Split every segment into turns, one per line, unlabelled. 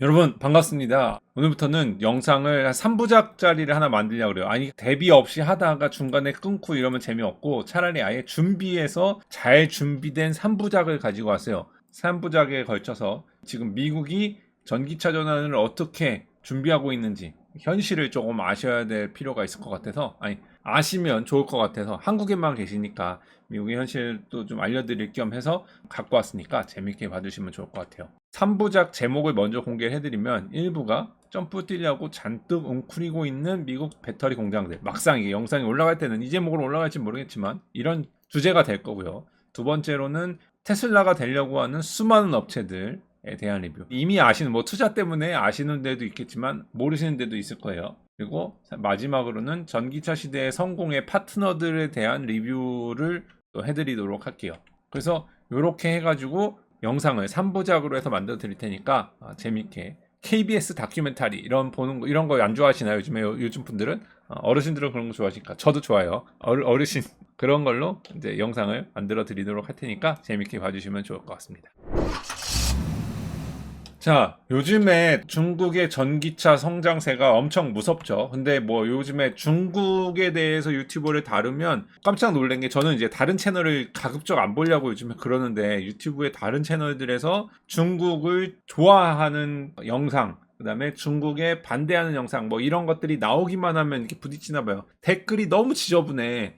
여러분 반갑습니다. 오늘부터는 영상을 한 3부작짜리를 하나 만들려고 그래요. 아니 대비 없이 하다가 중간에 끊고 이러면 재미없고 차라리 아예 준비해서 잘 준비된 3부작을 가지고 왔어요. 3부작에 걸쳐서 지금 미국이 전기차 전환을 어떻게 준비하고 있는지 현실을 조금 아셔야 될 필요가 있을 것 같아서, 아니 아시면 좋을 것 같아서, 한국에만 계시니까 미국의 현실도 좀 알려드릴 겸 해서 갖고 왔으니까 재밌게 봐주시면 좋을 것 같아요. 3부작 제목을 먼저 공개를 해드리면 1부가 점프 뛰려고 잔뜩 웅크리고 있는 미국 배터리 공장들, 막상 이게 영상이 올라갈 때는 이 제목으로 올라갈지 모르겠지만 이런 주제가 될 거고요. 두 번째로는 테슬라가 되려고 하는 수많은 업체들에 대한 리뷰. 이미 아시는, 투자 때문에 아시는 데도 있겠지만 모르시는 데도 있을 거예요. 그리고 마지막으로는 전기차 시대의 성공의 파트너들에 대한 리뷰를 또 해드리도록 할게요. 그래서 이렇게 해가지고 영상을 3부작으로 해서 만들어 드릴 테니까 재밌게 KBS 다큐멘터리 이런 보는 거, 이런 거 안 좋아하시나요? 요즘 분들은 어르신들은 그런 거 좋아하시니까 저도 좋아요. 어르신 그런 걸로 이제 영상을 만들어 드리도록 할 테니까 재밌게 봐주시면 좋을 것 같습니다. 자, 요즘에 중국의 전기차 성장세가 엄청 무섭죠. 근데 요즘에 중국에 대해서 유튜브를 다루면 깜짝 놀란 게, 저는 이제 다른 채널을 가급적 안 보려고 요즘에 그러는데 유튜브의 다른 채널들에서 중국을 좋아하는 영상, 그 다음에 중국에 반대하는 영상 이런 것들이 나오기만 하면 이렇게 부딪히나 봐요. 댓글이 너무 지저분해.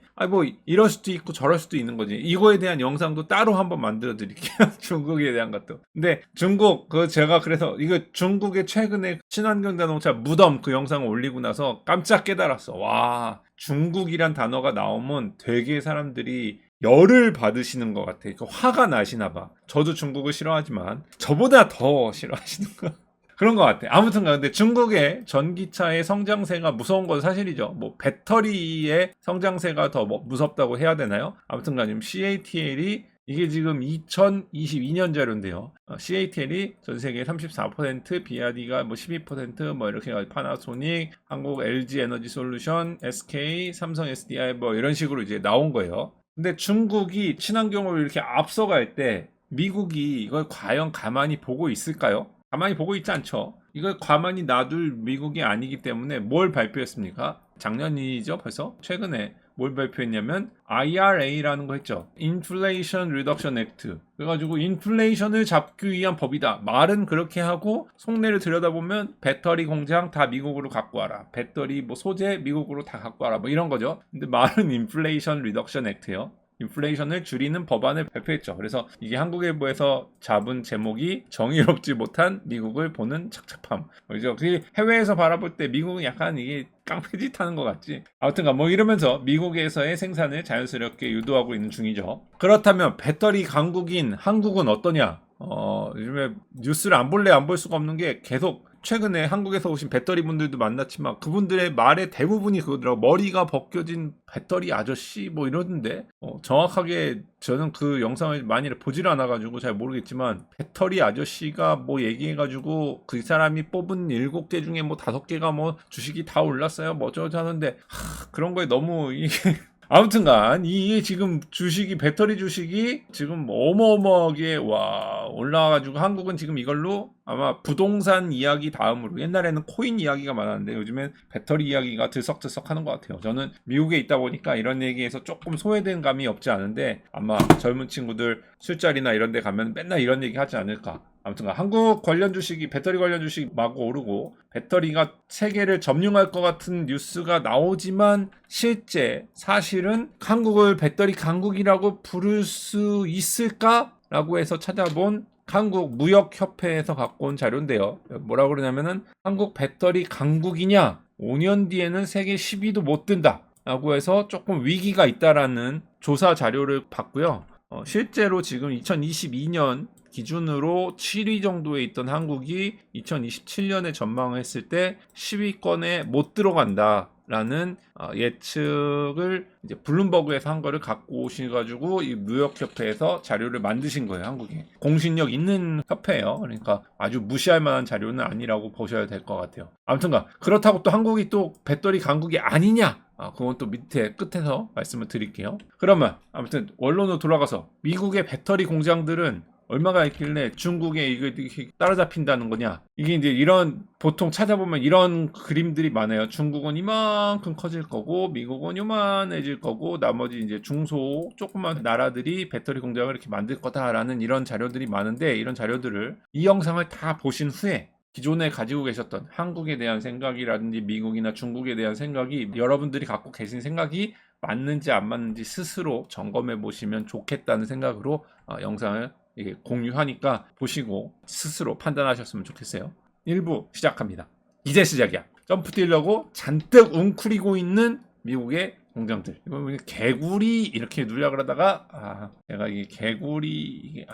이럴 수도 있고 저럴 수도 있는 거지. 이거에 대한 영상도 따로 한번 만들어 드릴게요. 중국에 대한 것도. 근데 중국 제가 그래서 이거 중국의 최근에 친환경 자동차 무덤 그 영상을 올리고 나서 깜짝 깨달았어. 와, 중국이란 단어가 나오면 되게 사람들이 열을 받으시는 것 같아. 화가 나시나 봐. 저도 중국을 싫어하지만 저보다 더 싫어하시는 거. 그런 것 같아. 아무튼 근데 중국의 전기차의 성장세가 무서운 건 사실이죠. 배터리의 성장세가 더 무섭다고 해야 되나요? 아무튼 지금 CATL이 이게 지금 2022년 자료인데요. CATL이 전 세계 34%, BYD가 12%, 이렇게 파나소닉, 한국 LG 에너지 솔루션, SK, 삼성 SDI 이런 식으로 이제 나온 거예요. 근데 중국이 친환경으로 이렇게 앞서갈 때 미국이 이걸 과연 가만히 보고 있을까요? 가만히 보고 있지 않죠. 이걸 가만히 놔둘 미국이 아니기 때문에 뭘 발표했습니까? 작년이죠, 벌써? 최근에 뭘 발표했냐면 IRA라는 거 했죠. Inflation Reduction Act. 그래가지고 인플레이션을 잡기 위한 법이다. 말은 그렇게 하고 속내를 들여다보면 배터리 공장 다 미국으로 갖고 와라. 배터리 소재 미국으로 다 갖고 와라. 이런 거죠. 근데 말은 Inflation Reduction Act예요. 인플레이션을 줄이는 법안을 발표했죠. 그래서 이게 한국일보에서 잡은 제목이 정의롭지 못한 미국을 보는 착잡함. 그죠? 해외에서 바라볼 때 미국은 약간 이게 깡패짓 하는 것 같지. 아무튼 이러면서 미국에서의 생산을 자연스럽게 유도하고 있는 중이죠. 그렇다면 배터리 강국인 한국은 어떠냐? 요즘에 뉴스를 안 볼 수가 없는 게, 계속 최근에 한국에서 오신 배터리 분들도 만났지만 그분들의 말의 대부분이 그거더라고. 머리가 벗겨진 배터리 아저씨 이러던데, 정확하게 저는 그 영상을 많이 보질 않아가지고 잘 모르겠지만 배터리 아저씨가 얘기해가지고 그 사람이 뽑은 7개 중에 5개가 주식이 다 올랐어요 어쩌고 하는데, 그런 거에 너무 이게 아무튼간 이게 지금 배터리 주식이 지금 어마어마하게 올라와가지고 한국은 지금 이걸로 아마 부동산 이야기 다음으로, 옛날에는 코인 이야기가 많았는데 요즘엔 배터리 이야기가 들썩들썩 하는 것 같아요. 저는 미국에 있다 보니까 이런 얘기에서 조금 소외된 감이 없지 않은데, 아마 젊은 친구들 술자리나 이런 데 가면 맨날 이런 얘기 하지 않을까. 아무튼 한국 관련 주식이, 배터리 관련 주식이 마구 오르고 배터리가 세계를 점령할 것 같은 뉴스가 나오지만, 실제 사실은 한국을 배터리 강국이라고 부를 수 있을까라고 해서 찾아본 한국 무역협회에서 갖고 온 자료인데요. 뭐라고 그러냐면은, 한국 배터리 강국이냐, 5년 뒤에는 세계 10위도 못 든다 라고 해서 조금 위기가 있다라는 조사 자료를 봤고요. 실제로 지금 2022년 기준으로 7위 정도에 있던 한국이 2027년에 전망했을 때 10위권에 못 들어간다라는 예측을 이제 블룸버그에서 한 거를 갖고 오셔가지고 이 무역협회에서 자료를 만드신 거예요. 한국에 공신력 있는 협회예요. 그러니까 아주 무시할 만한 자료는 아니라고 보셔야 될 것 같아요. 아무튼가 그렇다고 또 한국이 또 배터리 강국이 아니냐? 그건 또 밑에 끝에서 말씀을 드릴게요. 그러면 아무튼 원론으로 돌아가서, 미국의 배터리 공장들은 얼마가 있길래 중국에 이거 이렇게 따라잡힌다는 거냐. 이게 이제 이런 보통 찾아보면 이런 그림들이 많아요. 중국은 이만큼 커질 거고 미국은 요만해질 거고 나머지 이제 중소 조그만 나라들이 배터리 공장을 이렇게 만들 거다라는 이런 자료들이 많은데, 이런 자료들을 이 영상을 다 보신 후에 기존에 가지고 계셨던 한국에 대한 생각이라든지 미국이나 중국에 대한 생각이, 여러분들이 갖고 계신 생각이 맞는지 안 맞는지 스스로 점검해 보시면 좋겠다는 생각으로 영상을 공유하니까 보시고 스스로 판단하셨으면 좋겠어요. 1부 시작합니다. 이제 시작이야. 점프 뛰려고 잔뜩 웅크리고 있는 미국의 공장들. 이거 개구리 이렇게 누려 그러다가 제가 이게 개구리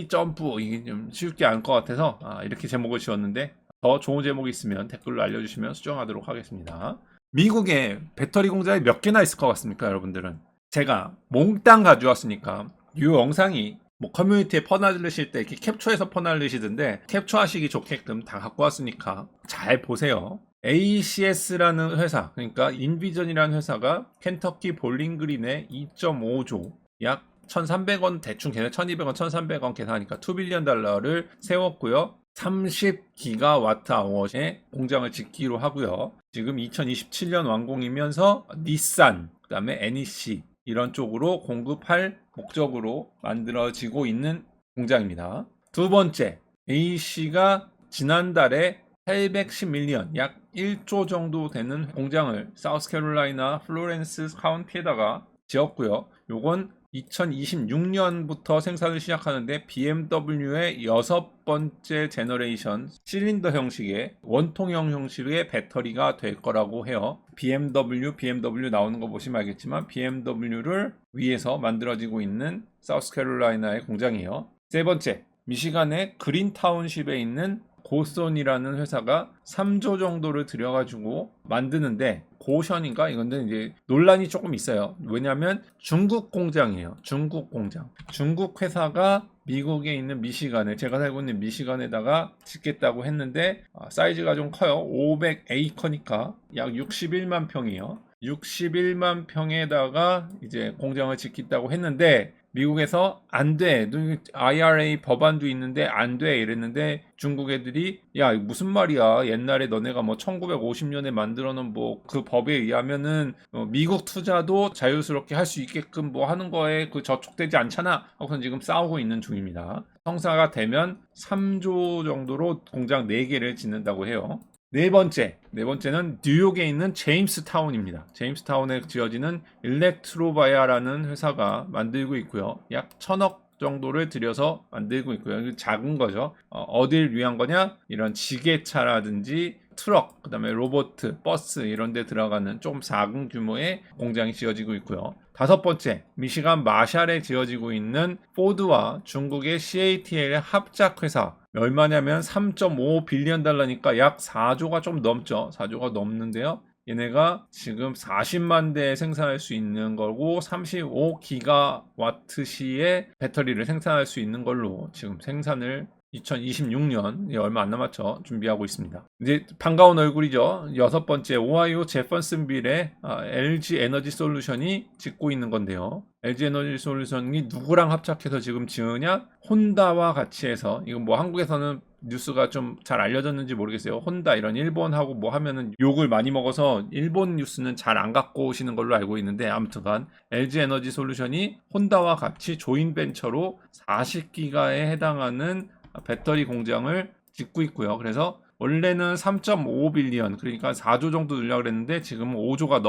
점프 이게 좀 쉽지 않을 것 같아서 이렇게 제목을 지었는데, 더 좋은 제목이 있으면 댓글로 알려주시면 수정하도록 하겠습니다. 미국에 배터리 공장이 몇 개나 있을 것 같습니까, 여러분들은? 제가 몽땅 가져왔으니까 이 영상이 뭐 커뮤니티에 퍼나르실 때 이렇게 캡처해서 퍼나르시던데, 캡처하시기 좋게끔 다 갖고 왔으니까 잘 보세요. ACS라는 회사, 그러니까 인비전이라는 회사가 켄터키 볼링그린에 2.5조, 약 1,300원, 대충 계산 1,200원, 1,300원 계산하니까 $2빌리언 세웠고요. 30기가와트 아워의 공장을 짓기로 하고요. 지금 2027년 완공이면서 닛산, 그 다음에 NEC 이런 쪽으로 공급할 목적으로 만들어지고 있는 공장입니다. 두 번째, AC가 지난달에 810밀리언, 약 1조 정도 되는 공장을 사우스캐롤라이나 플로렌스 카운티에다가 지었고요. 요건 2026년부터 생산을 시작하는데 BMW의 6번째 제너레이션 실린더 형식의 원통형 형식의 배터리가 될 거라고 해요. BMW 나오는 거 보시면 알겠지만 BMW를 위해서 만들어지고 있는 사우스캐롤라이나의 공장이에요. 세 번째, 미시간의 그린타운십에 있는 고선이라는 회사가 3조 정도를 들여가지고 만드는데, 고션인가? 이건데 이제 논란이 조금 있어요. 왜냐하면 중국 공장이에요. 중국 공장. 중국 회사가 미국에 있는 미시간에, 제가 살고 있는 미시간에다가 짓겠다고 했는데 사이즈가 좀 커요. 500에이커니까 약 61만 평이에요. 61만 평에다가 이제 공장을 짓겠다고 했는데 미국에서 안 돼. IRA 법안도 있는데 안 돼. 이랬는데 중국 애들이 야, 무슨 말이야. 옛날에 너네가 뭐 1950년에 만들어 놓은 뭐 그 법에 의하면은 미국 투자도 자유스럽게 할 수 있게끔 뭐 하는 거에 그 저촉되지 않잖아. 하고선 지금 싸우고 있는 중입니다. 성사가 되면 3조 정도로 공장 4개를 짓는다고 해요. 네 번째는 뉴욕에 있는 제임스타운입니다. 제임스타운에 지어지는 일렉트로바야라는 회사가 만들고 있고요. 약 1,000억 정도를 들여서 만들고 있고요. 작은 거죠. 어딜 위한 거냐? 이런 지게차라든지 트럭, 그 다음에 로봇, 버스 이런 데 들어가는 조금 작은 규모의 공장이 지어지고 있고요. 다섯 번째, 미시간 마샬에 지어지고 있는 포드와 중국의 CATL의 합작회사. 얼마냐면 3.5빌리언 달러니까 약 4조가 좀 넘죠. 4조가 넘는데요. 얘네가 지금 40만 대 생산할 수 있는 거고 35기가와트시의 배터리를 생산할 수 있는 걸로 지금 생산을 2026년 얼마 안 남았죠. 준비하고 있습니다. 이제 반가운 얼굴이죠. 여섯 번째, 오하이오 제퍼슨빌에 LG 에너지 솔루션이 짓고 있는 건데요. LG 에너지 솔루션이 누구랑 합작해서 지금 지으냐? 혼다와 같이 해서, 이건 뭐 한국에서는 뉴스가 좀 잘 알려졌는지 모르겠어요. 혼다 이런 일본하고 뭐 하면은 욕을 많이 먹어서 일본 뉴스는 잘 안 갖고 오시는 걸로 알고 있는데, 아무튼간 LG 에너지 솔루션이 혼다와 같이 조인 벤처로 40기가에 해당하는 배터리 공장을 짓고 있고요. 그래서 원래는 3.5빌리언, 그러니까 4조 정도 늘려고 그랬는데 지금은 5조가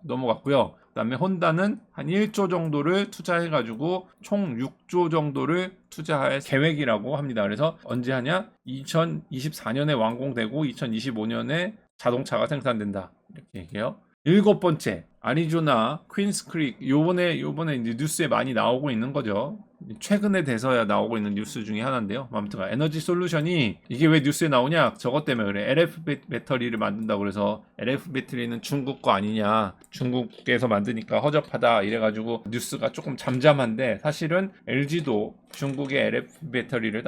넘어갔고요. 그 다음에 혼다는 한 1조 정도를 투자해가지고 총 6조 정도를 투자할 계획이라고 합니다. 그래서 언제 하냐? 2024년에 완공되고 2025년에 자동차가 생산된다. 이렇게 얘기해요. 일곱 번째, 아리조나 퀸스크릭. 요번에 이제 뉴스에 많이 나오고 있는 거죠. 최근에 돼서야 나오고 있는 뉴스 중에 하나인데요. 아무튼 에너지 솔루션이 이게 왜 뉴스에 나오냐? 저것 때문에 그래. LF 배터리를 만든다고 그래서 LF 배터리는 중국 거 아니냐? 중국에서 만드니까 허접하다 이래가지고 뉴스가 조금 잠잠한데, 사실은 LG도 중국의 LF 배터리를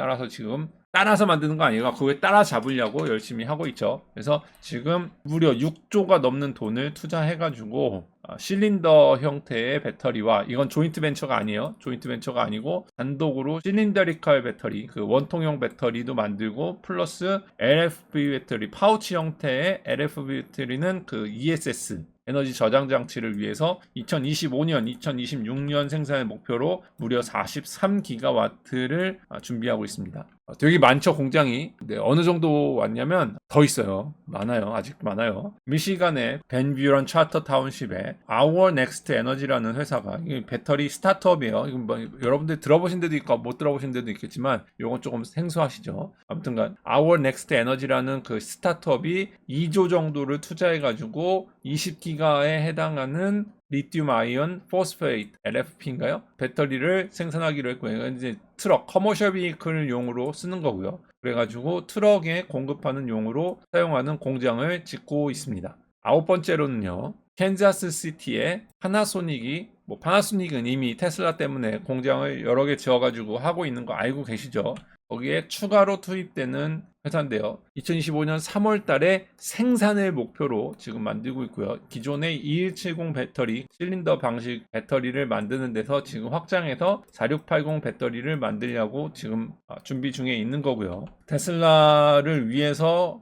따라서 만드는 거 아니에요. 그걸 따라잡으려고 열심히 하고 있죠. 그래서 지금 무려 6조가 넘는 돈을 투자해가지고 실린더 형태의 배터리와 이건 조인트 벤처가 아니에요. 조인트 벤처가 아니고 단독으로 실린더리컬 배터리, 그 원통형 배터리도 만들고 플러스 LFP 배터리, 파우치 형태의 LFP 배터리는 그 ESS 에너지 저장 장치를 위해서 2025년, 2026년 생산의 목표로 무려 43기가와트를 준비하고 있습니다. 되게 많죠, 공장이. 근데 어느 정도 왔냐면 더 있어요. 많아요. 아직 많아요. 미시간의 벤뷰런 차터 타운십에 Our Next Energy라는 회사가, 이게 배터리 스타트업이에요. 이건 뭐 여러분들 들어보신 데도 있고 못 들어보신 데도 있겠지만 이건 조금 생소하시죠. 아무튼간 Our Next Energy라는 그 스타트업이 2조 정도를 투자해가지고 20기가에 해당하는 리튬 아이온 포스페이트 LFP인가요? 배터리를 생산하기로 했고요. 이건 이제 트럭, 커머셜 비클 용으로 쓰는 거고요. 그래가지고 트럭에 공급하는 용으로 사용하는 공장을 짓고 있습니다. 9번째로는요. 캔자스 시티에 파나소닉이, 파나소닉은 이미 테슬라 때문에 공장을 여러 개 지어가지고 하고 있는 거 알고 계시죠? 거기에 추가로 투입되는 회사인데요. 2025년 3월 달에 생산을 목표로 지금 만들고 있고요. 기존의 2170 배터리, 실린더 방식 배터리를 만드는 데서 지금 확장해서 4680 배터리를 만들려고 지금 준비 중에 있는 거고요. 테슬라를 위해서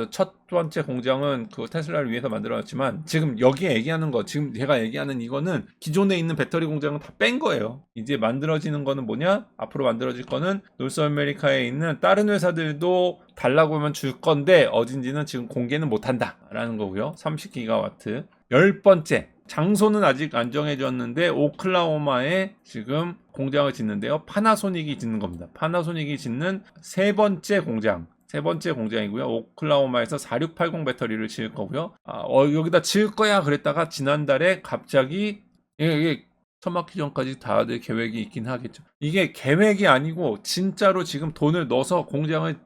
첫 번째 공장은 그 테슬라를 위해서 만들어졌지만 지금 여기에 얘기하는 거, 지금 제가 얘기하는 이거는 기존에 있는 배터리 공장은 다 뺀 거예요. 이제 만들어지는 거는 뭐냐? 앞으로 만들어질 거는 노스 아메리카에 있는 다른 회사들도 달라고 하면 줄 건데 어딘지는 지금 공개는 못한다 라는 거고요. 30기가와트. 10번째, 장소는 아직 안 정해졌는데 오클라호마에 지금 공장을 짓는데요. 파나소닉이 짓는 겁니다. 파나소닉이 짓는 세 번째 공장이고요. 오클라호마에서 4680 배터리를 지을 거고요. 여기다 지을 거야 그랬다가 지난달에 갑자기 이게 처막기 전까지 다들 계획이 있긴 하겠죠. 이게 계획이 아니고 진짜로 지금 돈을 넣어서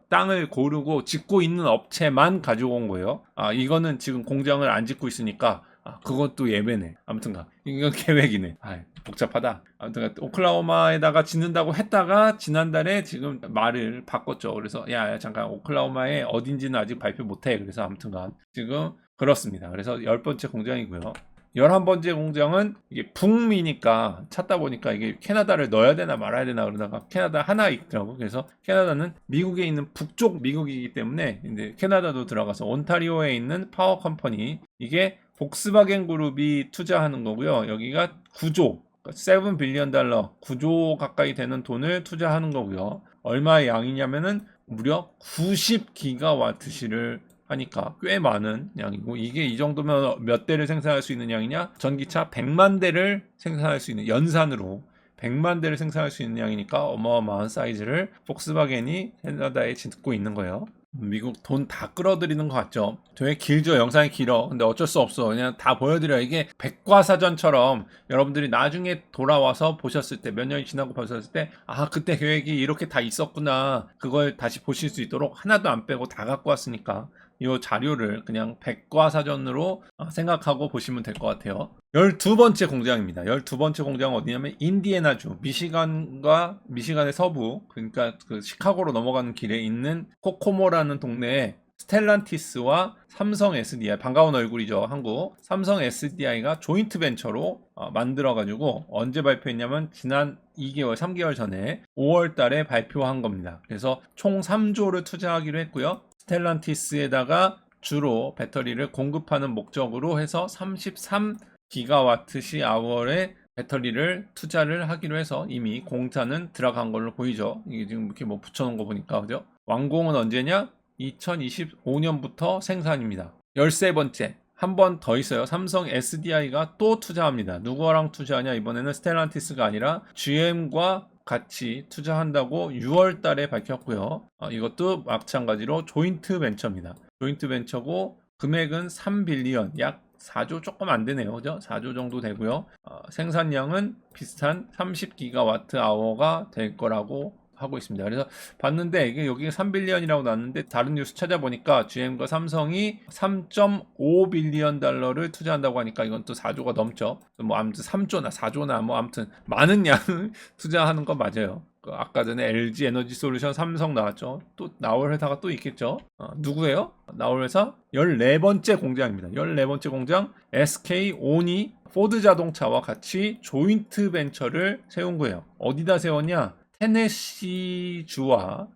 땅을 고르고 짓고 있는 업체만 가지고 온 거예요. 이거는 지금 공장을 안 짓고 있으니까 그것도 예매네. 아무튼간 이건 계획이네. 복잡하다. 아무튼 오클라호마에다가 짓는다고 했다가 지난달에 지금 말을 바꿨죠. 그래서 야 잠깐 오클라호마에 어딘지는 아직 발표 못해. 그래서 아무튼간 지금 그렇습니다. 그래서 10번째 공장이고요. 11번째 공장은 이게 북미니까 찾다 보니까 이게 캐나다를 넣어야 되나 말아야 되나 그러다가 캐나다 하나 있더라고. 그래서 캐나다는 미국에 있는 북쪽 미국이기 때문에 이제 캐나다도 들어가서 온타리오에 있는 파워 컴퍼니, 이게 복스바겐 그룹이 투자하는 거고요. 여기가 9조, 7 빌리언 달러, 9조 가까이 되는 돈을 투자하는 거고요. 얼마의 양이냐면은 무려 90기가와트시를 하니까 꽤 많은 양이고, 이게 이 정도면 몇 대를 생산할 수 있는 양이냐? 전기차 100만 대를 생산할 수 있는, 연산으로 100만 대를 생산할 수 있는 양이니까 어마어마한 사이즈를 폭스바겐이 캐나다에 짓고 있는 거예요. 미국 돈 다 끌어들이는 것 같죠? 되게 길죠. 영상이 길어. 근데 어쩔 수 없어. 그냥 다 보여드려요. 이게 백과사전처럼 여러분들이 나중에 돌아와서 보셨을 때, 몇 년이 지나고 보셨을 때 그때 계획이 이렇게 다 있었구나, 그걸 다시 보실 수 있도록 하나도 안 빼고 다 갖고 왔으니까 이 자료를 그냥 백과사전으로 생각하고 보시면 될 것 같아요. 12번째 공장입니다. 12번째 공장은 어디냐면 인디애나주, 미시간의 서부, 그러니까 그 시카고로 넘어가는 길에 있는 코코모라는 동네에 스텔란티스와 삼성 SDI, 반가운 얼굴이죠, 한국. 삼성 SDI가 조인트 벤처로 만들어가지고 언제 발표했냐면 지난 2개월, 3개월 전에 5월 달에 발표한 겁니다. 그래서 총 3조를 투자하기로 했고요. 스텔란티스에다가 주로 배터리를 공급하는 목적으로 해서 33기가와트시 아워의 배터리를 투자를 하기로 해서 이미 공사는 들어간 걸로 보이죠. 이게 지금 이렇게 붙여놓은 거 보니까, 그죠? 완공은 언제냐? 2025년부터 생산입니다. 13번째, 한 번 더 있어요. 삼성 SDI가 또 투자합니다. 누구랑 투자하냐? 이번에는 스텔란티스가 아니라 GM과 같이 투자한다고 6월 달에 밝혔고요. 이것도 마찬가지로 조인트 벤처입니다. 조인트 벤처고 금액은 3빌리언, 약 4조 조금 안 되네요. 그죠? 4조 정도 되고요. 생산량은 비슷한 30기가와트 아워가 될 거라고 하고 있습니다. 그래서 봤는데 이게 여기가 3빌리언이라고 나왔는데 다른 뉴스 찾아보니까 GM과 삼성이 3.5빌리언 달러를 투자한다고 하니까 이건 또 4조가 넘죠. 아무튼 3조나 4조나 아무튼 많은 양을 투자하는 거 맞아요. 아까 전에 LG 에너지 솔루션, 삼성 나왔죠. 또 나올 회사가 또 있겠죠. 누구예요? 나올 회사 14번째 공장입니다. 14번째 공장 SK 오니 포드 자동차와 같이 조인트 벤처를 세운 거예요. 어디다 세웠냐? 테네시주가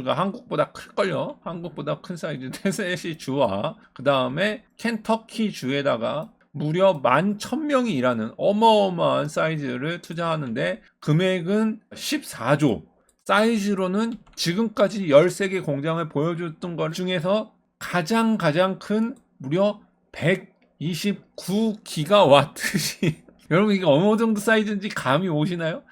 한국보다 클걸요? 한국보다 큰 사이즈 테네시주와 그 다음에 켄터키주에다가 무려 11,000명이 일하는 어마어마한 사이즈를 투자하는데 금액은 14조. 사이즈로는 지금까지 13개 공장을 보여줬던 것 중에서 가장 큰 무려 129기가와트시. 여러분 이게 어느 정도 사이즈인지 감이 오시나요?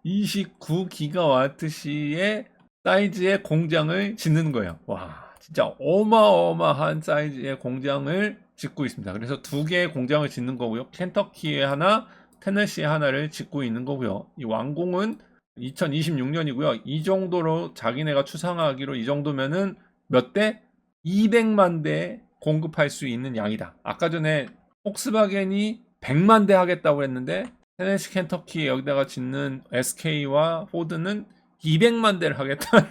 129기가와트시의 사이즈의 공장을 짓는 거예요. 와, 진짜 어마어마한 사이즈의 공장을 짓고 있습니다. 그래서 2개의 공장을 짓는 거고요. 켄터키에 하나, 테네시에 하나를 짓고 있는 거고요. 이 완공은 2026년이고요. 이 정도로 자기네가 추상하기로 이 정도면은 몇 대? 200만 대 공급할 수 있는 양이다. 아까 전에 폭스바겐이 100만 대 하겠다고 했는데 테네시 켄터키 여기다가 짓는 SK와 포드는 200만 대를 하겠다.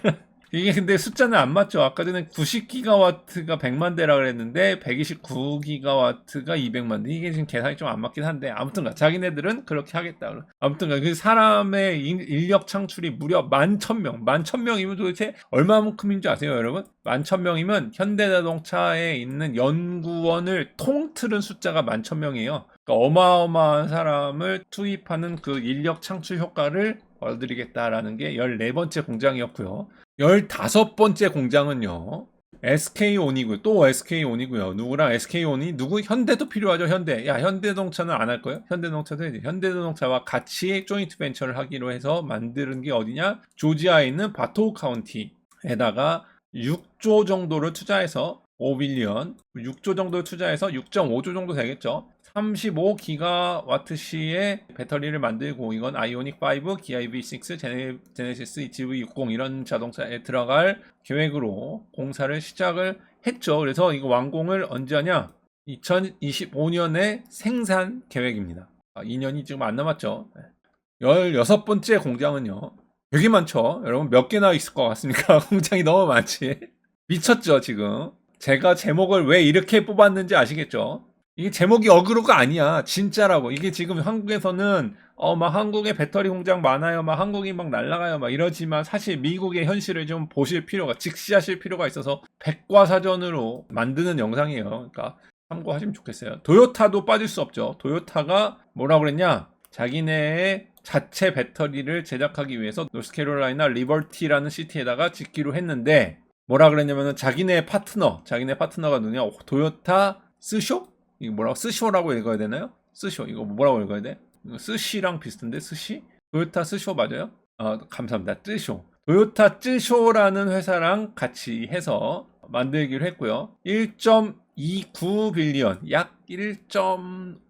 이게 근데 숫자는 안 맞죠. 아까 전에 90기가와트가 100만 대라 그랬는데 129기가와트가 200만 대. 이게 지금 계산이 좀 안 맞긴 한데 아무튼가 자기네들은 그렇게 하겠다. 아무튼가 그 사람의 인력 창출이 무려 11,000명. 11,000명이면 도대체 얼마만큼인 줄 아세요, 여러분? 11,000명이면 현대자동차에 있는 연구원을 통틀은 숫자가 11,000명이에요. 그러니까 어마어마한 사람을 투입하는 그 인력 창출 효과를 얻어드리겠다라는 게 14번째 공장이었고요. 15번째 공장은요. SK온이고요. 또 SK온이고요. 누구랑 SK온이 누구? 현대도 필요하죠. 현대. 야, 현대자동차는 안 할 거예요? 현대자동차도 해야지. 현대자동차와 같이 조인트 벤처를 하기로 해서 만드는 게 어디냐? 조지아에 있는 바토우 카운티에다가 6조 정도를 투자해서 5빌리언, 6조 정도를 투자해서 6.5조 정도 되겠죠. 35기가와트시의 배터리를 만들고 이건 아이오닉 5, 기아 EV6, 제네시스 EV60 이런 자동차에 들어갈 계획으로 공사를 시작을 했죠. 그래서 이거 완공을 언제 하냐? 2025년에 생산 계획입니다. 2년이 지금 안 남았죠. 16번째 공장은요. 되게 많죠. 여러분 몇 개나 있을 것 같습니까? 공장이 너무 많지. 미쳤죠 지금. 제가 제목을 왜 이렇게 뽑았는지 아시겠죠? 이게 제목이 어그로가 아니야. 진짜라고. 이게 지금 한국에서는 막 한국에 배터리 공장 많아요. 막 한국이 막 날아가요. 막 이러지만 사실 미국의 현실을 좀 보실 필요가, 직시하실 필요가 있어서 백과사전으로 만드는 영상이에요. 그러니까 참고하시면 좋겠어요. 도요타도 빠질 수 없죠. 도요타가 뭐라고 그랬냐? 자기네의 자체 배터리를 제작하기 위해서 노스캐롤라이나 리버티라는 시티에다가 짓기로 했는데 뭐라 그랬냐면은 자기네 파트너가 누구냐? 도요타 스쇼? 이거 뭐라고? 스쇼라고 읽어야 되나요? 스쇼. 이거 뭐라고 읽어야 돼? 이거 스시랑 비슷한데? 스시? 도요타 스쇼 맞아요? 감사합니다. 쯔쇼. 도요타 쯔쇼라는 회사랑 같이 해서 만들기로 했고요. 1.29빌리언, 약 1.5조에서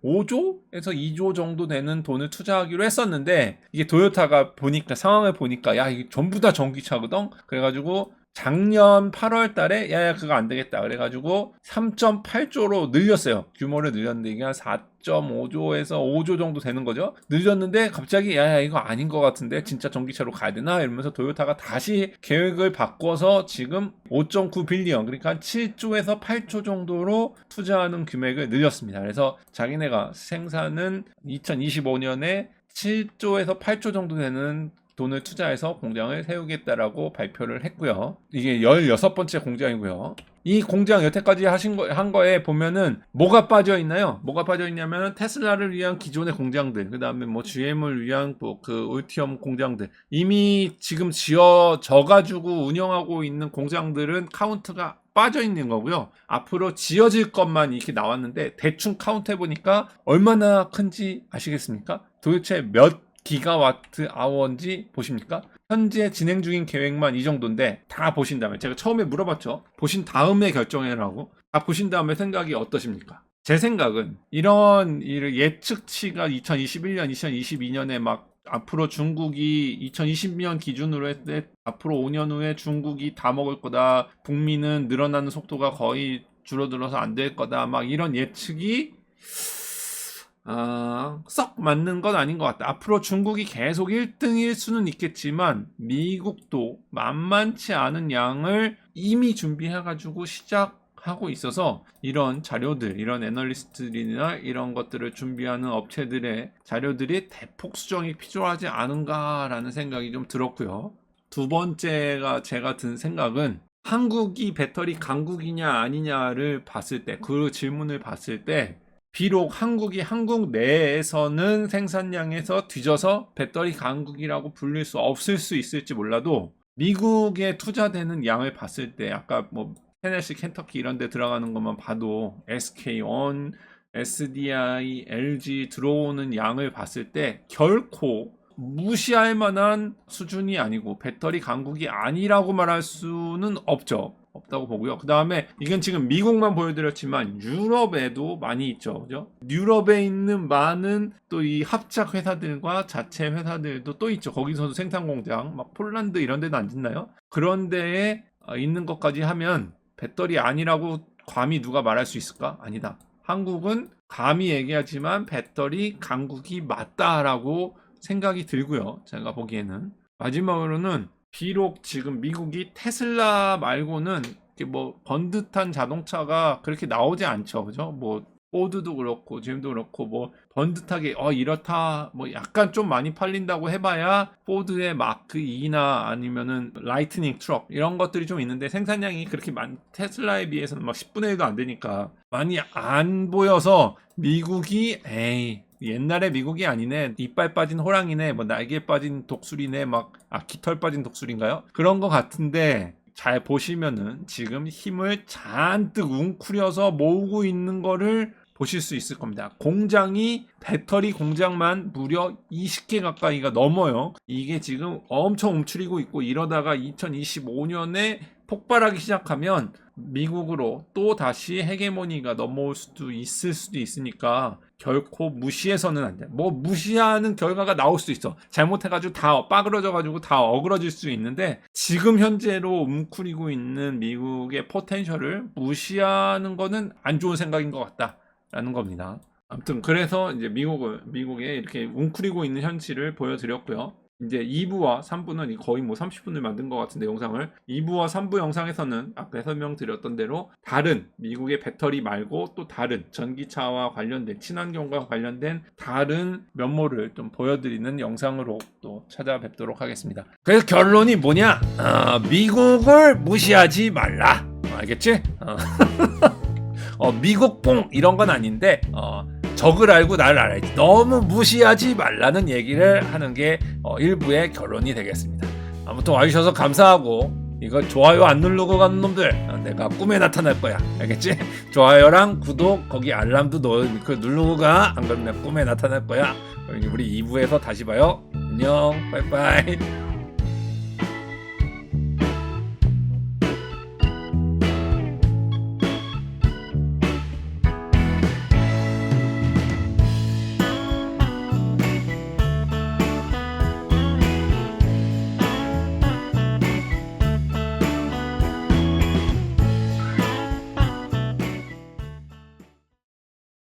2조 정도 되는 돈을 투자하기로 했었는데 이게 도요타가 보니까 상황을 보니까 야, 이게 전부 다 전기차거든? 그래가지고 작년 8월 달에 야 그거 안 되겠다 그래가지고 3.8조로 늘렸어요. 규모를 늘렸는데 이게 한 4.5조에서 5조 정도 되는 거죠. 늘렸는데 갑자기 야 이거 아닌 것 같은데 진짜 전기차로 가야 되나 이러면서 도요타가 다시 계획을 바꿔서 지금 5.9빌리언 그러니까 한 7조에서 8조 정도로 투자하는 금액을 늘렸습니다. 그래서 자기네가 생산은 2025년에 7조에서 8조 정도 되는 돈을 투자해서 공장을 세우겠다라고 발표를 했고요. 이게 16번째 공장이고요. 이 공장 여태까지 한 거에 보면은 뭐가 빠져 있나요? 뭐가 빠져 있냐면 테슬라를 위한 기존의 공장들, 그 다음에 뭐 GM을 위한 그 울티엄 공장들 이미 지금 지어져가지고 운영하고 있는 공장들은 카운트가 빠져 있는 거고요. 앞으로 지어질 것만 이렇게 나왔는데 대충 카운트 해보니까 얼마나 큰지 아시겠습니까? 도대체 몇 기가와트 아워인지 보십니까? 현재 진행 중인 계획만 이 정도인데 다 보신 다음에 제가 처음에 물어봤죠. 보신 다음에 결정해라고. 다 보신 다음에 생각이 어떠십니까? 제 생각은 이런 예측치가 2021년, 2022년에 막 앞으로 중국이 2020년 기준으로 했을 때 앞으로 5년 후에 중국이 다 먹을 거다. 북미는 늘어나는 속도가 거의 줄어들어서 안 될 거다. 막 이런 예측이 썩 맞는 건 아닌 것 같다. 앞으로 중국이 계속 1등일 수는 있겠지만 미국도 만만치 않은 양을 이미 준비해가지고 시작하고 있어서 이런 자료들, 이런 애널리스트들이나 이런 것들을 준비하는 업체들의 자료들이 대폭 수정이 필요하지 않은가라는 생각이 좀 들었고요. 두 번째가 제가 든 생각은 한국이 배터리 강국이냐 아니냐를 봤을 때, 그 질문을 봤을 때 비록 한국이 한국 내에서는 생산량에서 뒤져서 배터리 강국이라고 불릴 수 없을 수 있을지 몰라도 미국에 투자되는 양을 봤을 때 아까 뭐 테네시, 켄터키 이런 데 들어가는 것만 봐도 SK-on, SDI, LG 들어오는 양을 봤을 때 결코 무시할 만한 수준이 아니고 배터리 강국이 아니라고 말할 수는 없다고 보고요. 그 다음에 이건 지금 미국만 보여드렸지만 유럽에도 많이 있죠. 그죠? 유럽에 있는 많은 또 이 합작 회사들과 자체 회사들도 또 있죠. 거기서도 생산 공장, 막 폴란드 이런 데도 안 짓나요? 그런 데에 있는 것까지 하면 배터리 아니라고 감히 누가 말할 수 있을까? 아니다. 한국은 감히 얘기하지만 배터리 강국이 맞다라고 생각이 들고요. 제가 보기에는. 마지막으로는 비록 지금 미국이 테슬라 말고는 이렇게 뭐 번듯한 자동차가 그렇게 나오지 않죠. 그죠? 뭐 포드도 그렇고 GM도 그렇고 뭐 번듯하게 이렇다 뭐 약간 좀 많이 팔린다고 해봐야 포드의 마크 2나 아니면은 라이트닝 트럭 이런 것들이 좀 있는데 생산량이 그렇게 테슬라에 비해서는 막 10분의 1도 안 되니까 많이 안 보여서 미국이 옛날에 미국이 아니네, 이빨 빠진 호랑이네, 뭐 날개 빠진 독수리네, 막 깃털 빠진 독수리인가요? 그런 거 같은데 잘 보시면은 지금 힘을 잔뜩 웅크려서 모으고 있는 거를 보실 수 있을 겁니다. 공장이 배터리 공장만 무려 20개 가까이가 넘어요. 이게 지금 엄청 움츠리고 있고 이러다가 2025년에 폭발하기 시작하면 미국으로 또 다시 헤게모니가 넘어올 수도 있을 수도 있으니까 결코 무시해서는 안 돼. 뭐 무시하는 결과가 나올 수도 있어. 잘못해가지고 다 빠그러져가지고 다 어그러질 수 있는데 지금 현재로 웅크리고 있는 미국의 포텐셜을 무시하는 거는 안 좋은 생각인 것 같다라는 겁니다. 아무튼 그래서 이제 미국에 이렇게 웅크리고 있는 현실을 보여드렸고요. 이제 2부와 3부는 거의 뭐 30분을 만든 것 같은데 영상을 2부와 3부 영상에서는 아까 설명드렸던 대로 다른 미국의 배터리 말고 또 다른 전기차와 관련된 친환경과 관련된 다른 면모를 좀 보여드리는 영상으로 또 찾아뵙도록 하겠습니다. 그래서 결론이 뭐냐? 미국을 무시하지 말라. 알겠지? 미국뽕 이런 건 아닌데 적을 알고 나를 알아야지. 너무 무시하지 말라는 얘기를 하는 게 일부의 결론이 되겠습니다. 아무튼 와주셔서 감사하고 이거 좋아요 안 누르고 가는 놈들 내가 꿈에 나타날 거야. 알겠지? 좋아요랑 구독 거기 알람도 누르고 가. 안 그러면 내 꿈에 나타날 거야. 우리 2부에서 다시 봐요. 안녕. 빠이빠이.